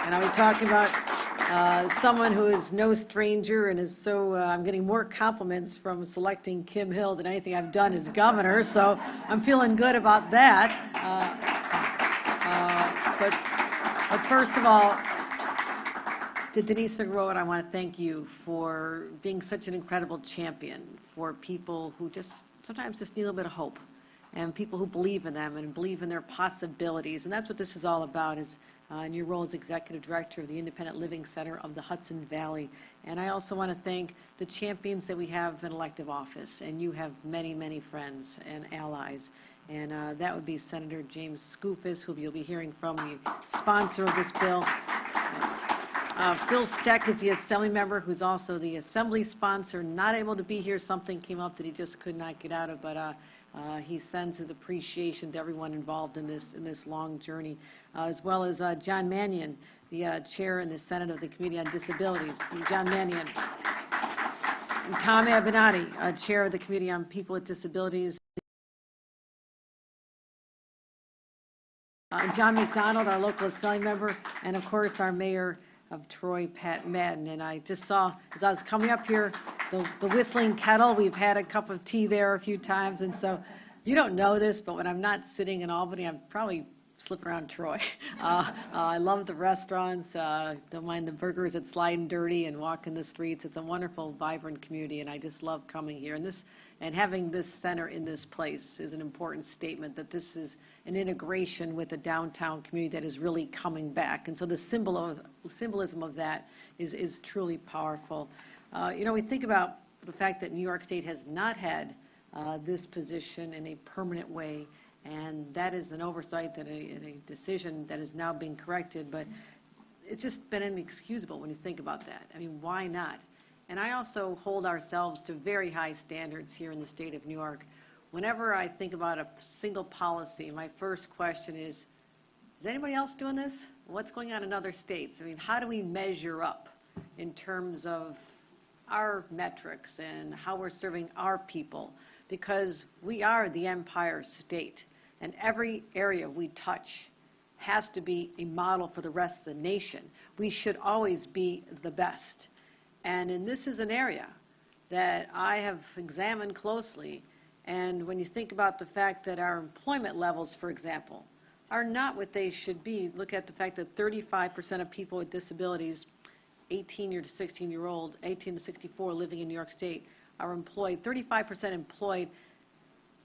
And are we talking about someone who is no stranger and is so, I'm getting more compliments from selecting Kim Hill than anything I've done as governor, so I'm feeling good about that. But first of all, to Denise Figueroa, I want to thank you for being such an incredible champion for people who just sometimes just need a little bit of hope, and people who believe in them and believe in their possibilities. And that's what this is all about, is in your role as Executive Director of the Independent Living Center of the Hudson Valley. And I also want to thank the champions that we have in elective office, and you have many, many friends and allies. And that would be Senator James Skoufis, who you'll be hearing from, the sponsor of this bill. Phil Steck is the Assembly member who's also the Assembly sponsor, not able to be here. Something came up that he just could not get out of, but he sends his appreciation to everyone involved in this long journey, as well as John Mannion, the chair in the Senate of the Committee on Disabilities. John Mannion. And Tom Avenatti, chair of the Committee on People with Disabilities. John McDonald, our local Assembly member, and of course our mayor of Troy, Pat Madden. And I just saw, as I was coming up here, the whistling kettle. We've had a cup of tea there a few times, and so you don't know this, but when I'm not sitting in Albany, I'm probably slipping around Troy. I love the restaurants. Don't mind the burgers at Slide and Dirty and walking the streets. It's a wonderful, vibrant community, and I just love coming here. And having this center in this place is an important statement that this is an integration with the downtown community that is really coming back. And so the symbolism of that is truly powerful. You know, we think about the fact that New York State has not had this position in a permanent way, and that is an oversight and a decision that is now being corrected, but it's just been inexcusable when you think about that. I mean, why not? And I also hold ourselves to very high standards here in the state of New York. Whenever I think about a single policy, my first question is anybody else doing this? What's going on in other states? I mean, how do we measure up in terms of our metrics and how we're serving our people? Because we are the Empire State, and every area we touch has to be a model for the rest of the nation. We should always be the best. And this is an area that I have examined closely. And when you think about the fact that our employment levels, for example, are not what they should be, look at the fact that 35% of people with disabilities, 18 to 64 living in New York State, are employed, 35% employed.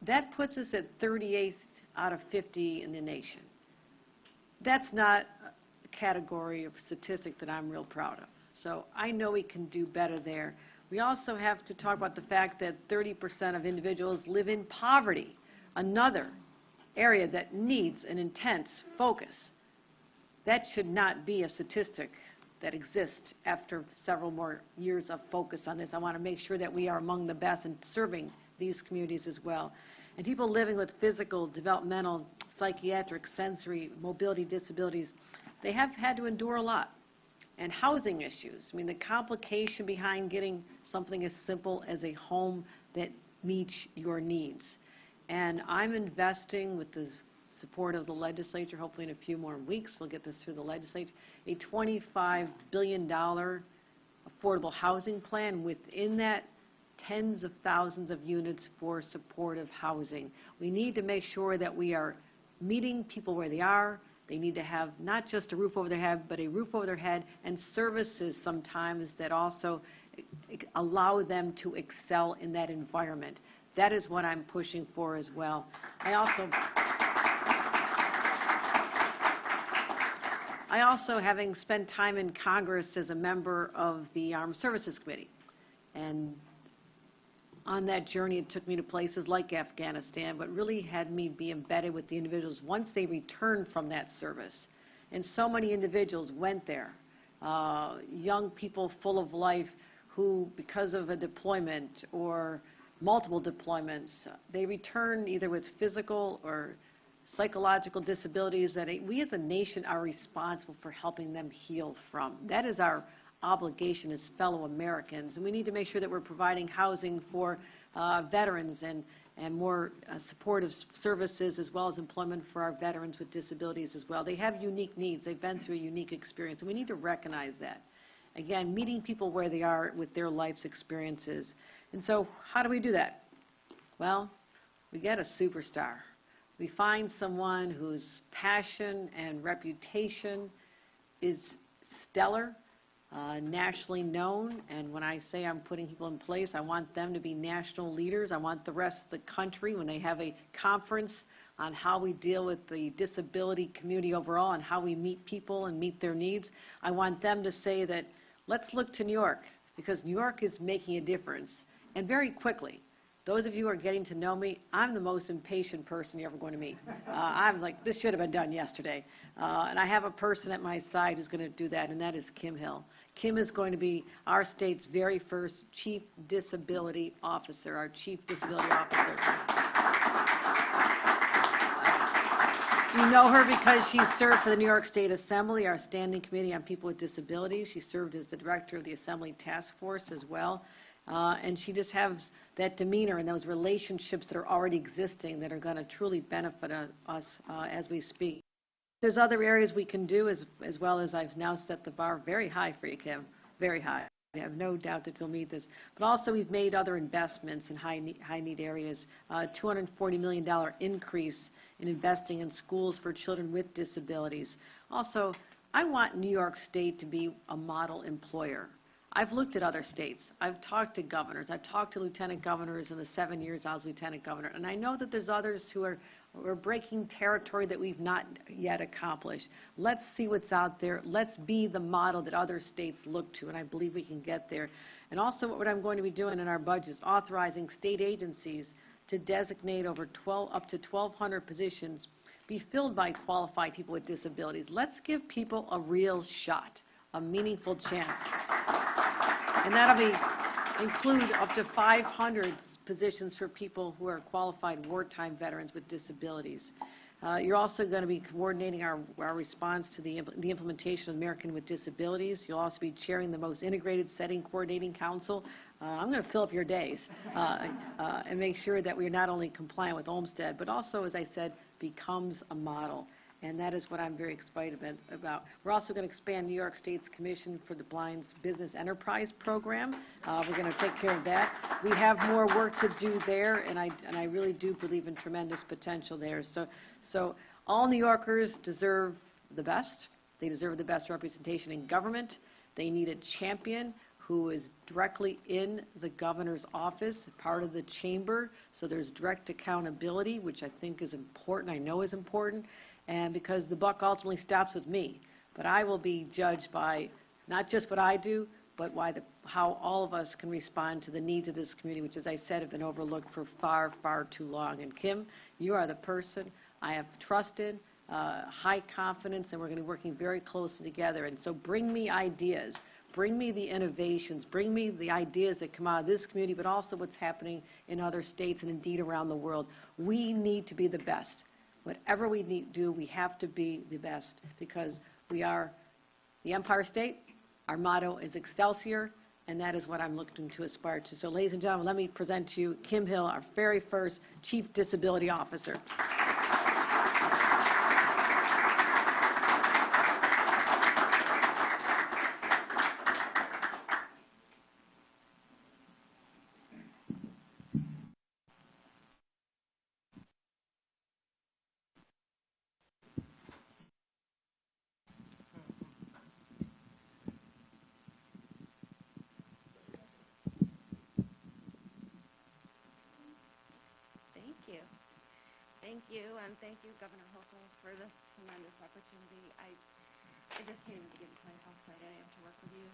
That puts us at 38th out of 50 in the nation. That's not a category of statistic that I'm real proud of. So I know we can do better there. We also have to talk about the fact that 30% of individuals live in poverty, another area that needs an intense focus. That should not be a statistic that exists after several more years of focus on this. I want to make sure that we are among the best in serving these communities as well. And people living with physical, developmental, psychiatric, sensory, mobility disabilities, they have had to endure a lot. And housing issues, I mean, the complication behind getting something as simple as a home that meets your needs. And I'm investing, with the support of the legislature, hopefully in a few more weeks we'll get this through the legislature, a $25 billion affordable housing plan. Within that, tens of thousands of units for supportive housing. We need to make sure that we are meeting people where they are. They need to have not just a roof over their head, but a roof over their head and services sometimes that also allow them to excel in that environment. That is what I'm pushing for as well. I also, having spent time in Congress as a member of the Armed Services Committee, and on that journey, it took me to places like Afghanistan, but really had me be embedded with the individuals once they returned from that service. And so many individuals went there, young people full of life who, because of a deployment or multiple deployments, they returned either with physical or psychological disabilities that we as a nation are responsible for helping them heal from. That is our obligation as fellow Americans, and we need to make sure that we're providing housing for veterans and more supportive services, as well as employment for our veterans with disabilities as well. They have unique needs. They've been through a unique experience, and we need to recognize that. Again, meeting people where they are with their life's experiences. And so how do we do that? Well, we get a superstar. We find someone whose passion and reputation is stellar, nationally known, and when I say I'm putting people in place, I want them to be national leaders. I want the rest of the country, when they have a conference on how we deal with the disability community overall and how we meet people and meet their needs, I want them to say that, let's look to New York, because New York is making a difference, and very quickly. Those of you who are getting to know me, I'm the most impatient person you're ever going to meet. I'm like, this should have been done yesterday. And I have a person at my side who's going to do that, and that is Kim Hill. Kim is going to be our state's very first Chief Disability Officer, our Chief Disability Officer. You know her because she served for the New York State Assembly, our Standing Committee on People with Disabilities. She served as the Director of the Assembly Task Force as well. And she just has that demeanor and those relationships that are already existing that are going to truly benefit us as we speak. There's other areas we can do as well, as I've now set the bar very high for you, Kim, very high. I have no doubt that you'll meet this. But also we've made other investments in high need areas, $240 million increase in investing in schools for children with disabilities. Also, I want New York State to be a model employer. I've looked at other states. I've talked to governors. I've talked to lieutenant governors in the 7 years I was lieutenant governor. And I know that there's others who are breaking territory that we've not yet accomplished. Let's see what's out there. Let's be the model that other states look to, and I believe we can get there. And also what I'm going to be doing in our budget is authorizing state agencies to designate up to 1,200 positions be filled by qualified people with disabilities. Let's give people a real shot, a meaningful chance. And that'll include up to 500 positions for people who are qualified wartime veterans with disabilities. You're also going to be coordinating our response to the implementation of American with Disabilities. You'll also be chairing the most integrated setting coordinating council. I'm going to fill up your days and make sure that we're not only compliant with Olmstead, but also, as I said, becomes a model. And that is what I'm very excited about. We're also going to expand New York State's Commission for the Blind's Business Enterprise Program. We're going to take care of that. We have more work to do there, and I really do believe in tremendous potential there. So all New Yorkers deserve the best. They deserve the best representation in government. They need a champion who is directly in the governor's office, part of the chamber, so there's direct accountability, which I think is important, I know is important. And because the buck ultimately stops with me, but I will be judged by not just what I do, but how all of us can respond to the needs of this community, which, as I said, have been overlooked for far, far too long. And Kim, you are the person I have trusted, high confidence, and we're going to be working very closely together. And so bring me ideas. Bring me the innovations. Bring me the ideas that come out of this community, but also what's happening in other states and indeed around the world. We need to be the best. Whatever we need to do, we have to be the best because we are the Empire State. Our motto is Excelsior, and that is what I'm looking to aspire to. So, ladies and gentlemen, let me present to you Kim Hill, our very first Chief Disability Officer. Thank you, and thank you, Governor Hochul, for this tremendous opportunity. I just can't even begin to tell you how excited I am to work with you.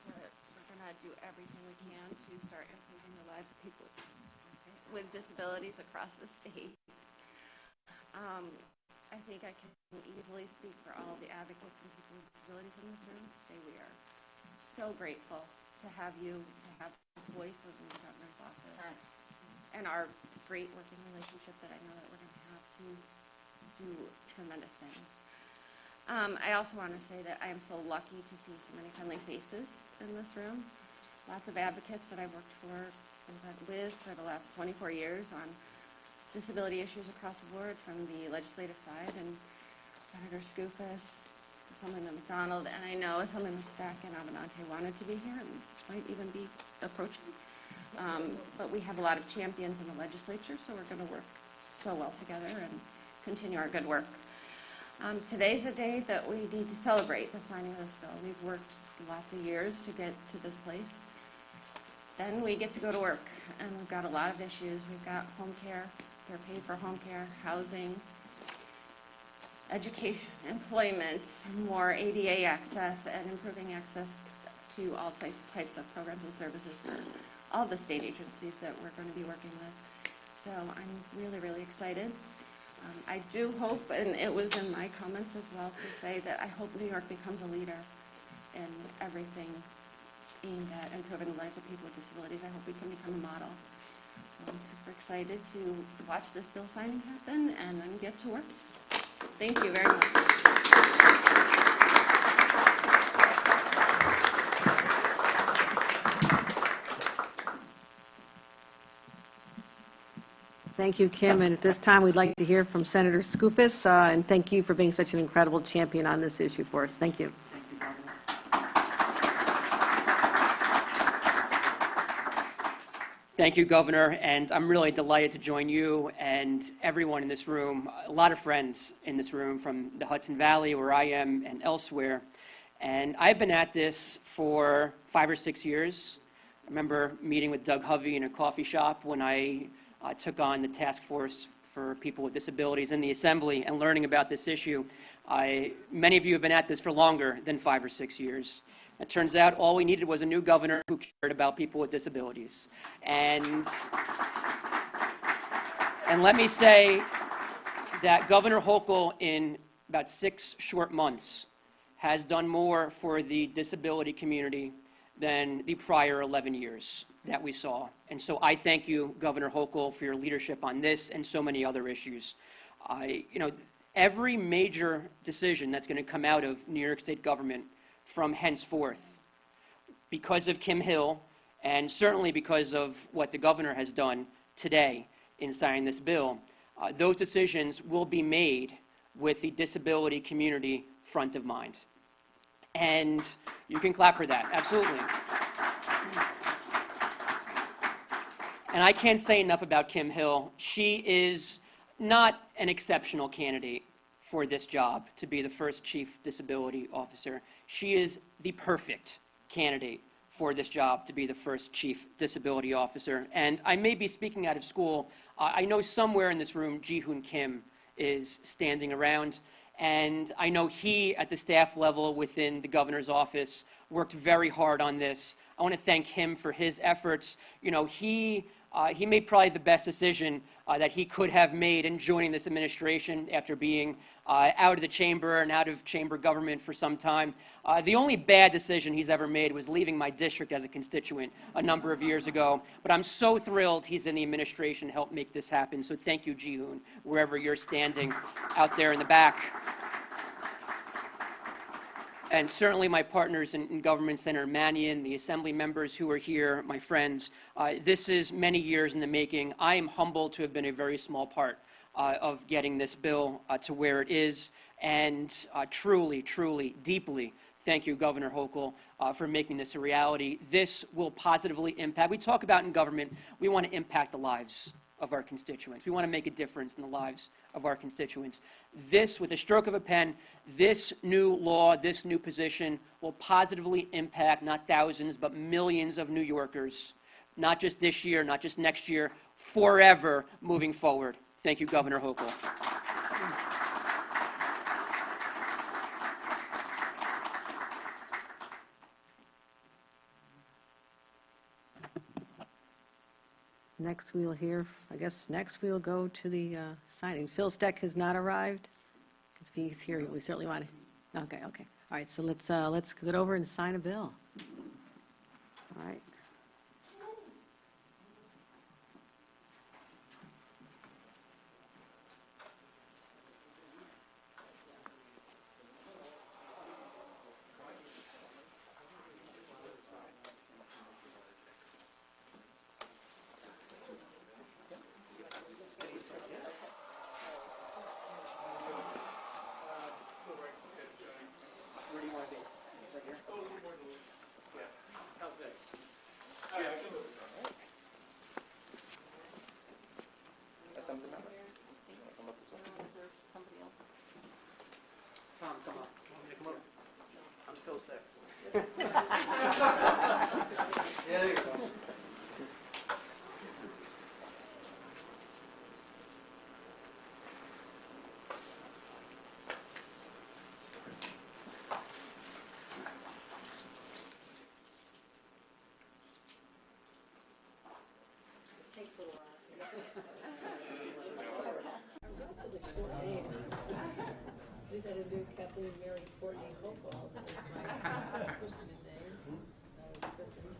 We're going to do everything we can to start improving the lives of people with disabilities across the state. I think I can easily speak for all the advocates and people with disabilities in this room to say we are so grateful to have you, to have the voice of the governor's office, and our great working relationship that I know that we're going to have to do tremendous things. I also want to say that I am so lucky to see so many friendly faces in this room. Lots of advocates that I've worked with for the last 24 years on disability issues across the board from the legislative side, and Senator Skoufis, Assemblyman McDonald, and I know Assemblyman Stack and Avenante wanted to be here and might even be approaching. But we have a lot of champions in the legislature, so we're going to work so well together and continue our good work. Today's a day that we need to celebrate the signing of this bill. We've worked lots of years to get to this place. Then we get to go to work, and we've got a lot of issues. We've got home care, they're paid for home care, housing, education, employment, more ADA access, and improving access to all types of programs and services for all the state agencies that we're going to be working with. So I'm really, really excited. I do hope, and it was in my comments as well, to say that I hope New York becomes a leader in everything aimed at improving the lives of people with disabilities. I hope we can become a model. So I'm super excited to watch this bill signing happen and then get to work. Thank you very much. Thank you, Kim. And at this time, we'd like to hear from Senator Skoufis, and thank you for being such an incredible champion on this issue for us. Thank you. Thank you, Governor, and I'm really delighted to join you and everyone in this room, a lot of friends in this room from the Hudson Valley, where I am, and elsewhere. And I've been at this for 5 or 6 years. I remember meeting with Doug Hovey in a coffee shop when I took on the task force for people with disabilities in the Assembly and learning about this issue. Many of you have been at this for longer than 5 or 6 years. It turns out all we needed was a new governor who cared about people with disabilities. And let me say that Governor Hochul, in about 6 short months, has done more for the disability community than the prior 11 years that we saw. And so I thank you, Governor Hochul, for your leadership on this and so many other issues. Every major decision that's going to come out of New York State government from henceforth, because of Kim Hill, and certainly because of what the governor has done today in signing this bill, those decisions will be made with the disability community front of mind. And you can clap for that, absolutely. And I can't say enough about Kim Hill. She is not an exceptional candidate for this job to be the first Chief Disability Officer. She is the perfect candidate for this job to be the first Chief Disability Officer. And I may be speaking out of school. I know somewhere in this room Ji-Hoon Kim is standing around. And I know he, at the staff level within the governor's office, worked very hard on this. I want to thank him for his efforts. He made probably the best decision that he could have made in joining this administration after being out of the chamber and out of chamber government for some time. The only bad decision he's ever made was leaving my district as a constituent a number of years ago. But I'm so thrilled he's in the administration to help make this happen. So thank you, Ji-Hoon, wherever you're standing out there in the back. And certainly my partners in government, Senator Mannion, the Assembly members who are here, my friends. This is many years in the making. I am humbled to have been a very small part of getting this bill to where it is. And truly, truly, deeply, thank you, Governor Hochul, for making this a reality. This will positively impact. We talk about in government, we want to impact the lives of our constituents. We want to make a difference in the lives of our constituents. This, with a stroke of a pen, this new law, this new position will positively impact not thousands, but millions of New Yorkers, not just this year, not just next year, forever moving forward. Thank you, Governor Hochul. Next we'll go to the signing. Phil Steck has not arrived. If he's here, we certainly want to. Okay. All right, so let's get over and sign a bill. All right. here? How's this? Assembly member. You want to come up this way? Somebody else. Tom, come up. Want me to come over? I'm still there. Yeah, there you go. Takes a little while. I'm relatively short name. We had to do Kathleen Mary Courtney Hochul. That was my Christian name. That was Christian.